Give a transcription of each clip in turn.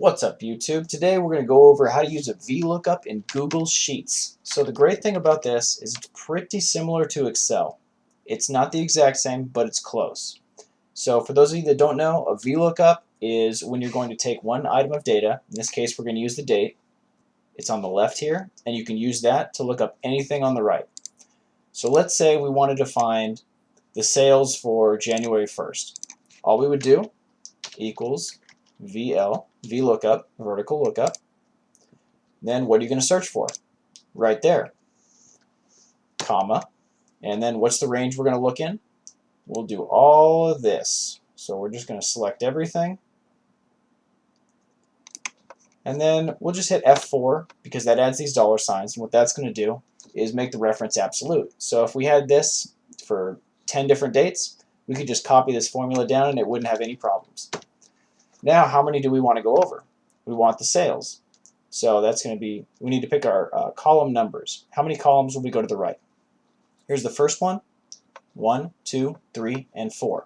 What's up, YouTube? Today we're going to go over how to use a VLOOKUP in Google Sheets. So the great thing about this is it's pretty similar to Excel. It's not the exact same, but it's close. So for those of you that don't know, a VLOOKUP is when you're going to take one item of data. In this case, we're going to use the date. It's on the left here, and you can use that to look up anything on the right. So let's say we wanted to find the sales for January 1st. All we would do equals VLOOKUP, vertical lookup. Then what are you going to search for? Right there, comma, and then what's the range we're going to look in? We'll do all of this. So we're just going to select everything, and then we'll just hit F4 because that adds these dollar signs, and what that's going to do is make the reference absolute. So if we had this for 10 different dates, we could just copy this formula down and it wouldn't have any problems. Now, how many do we want to go over? We want the sales. So that's going to be, we need to pick our column numbers. How many columns will we go to the right? Here's the first one, 1, 2, 3, and 4.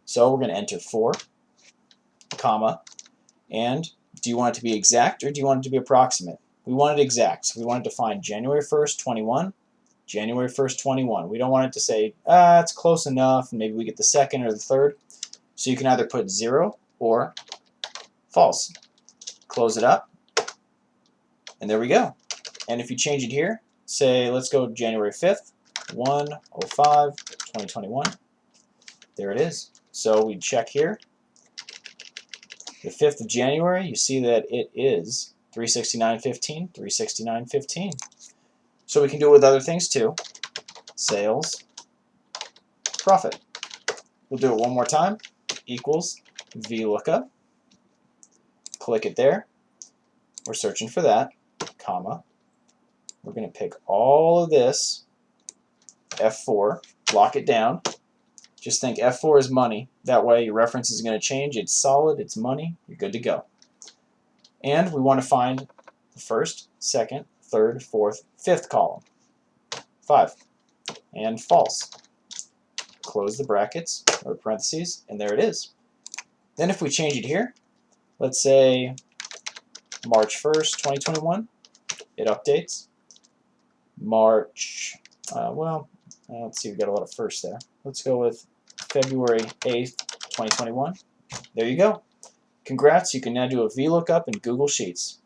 So we're going to enter 4, comma, and do you want it to be exact or do you want it to be approximate? We want it exact, so we want it to find January 1st, 21, January 1st, 21. We don't want it to say, it's close enough, and maybe we get the second or the third. So you can either put 0 or false. Close it up, and there we go. And if you change it here, say let's go January 5th, 1/05/2021. There it is. So we check here. The 5th of January, you see that it is 369.15, 369.15. So we can do it with other things too. Sales, profit. We'll do it one more time. Equals VLOOKUP. Click it there. We're searching for that, comma. We're going to pick all of this, F4, lock it down. Just think F4 is money. That way your reference is going to change. It's solid, it's money, you're good to go. And we want to find the first, second, third, fourth, fifth column. 5. And false. Close the brackets or parentheses, and there it is. Then if we change it here, let's say March 1st, 2021, it updates. March, let's see, we've got a lot of firsts there. Let's go with February 8th, 2021. There you go. Congrats, you can now do a VLOOKUP in Google Sheets.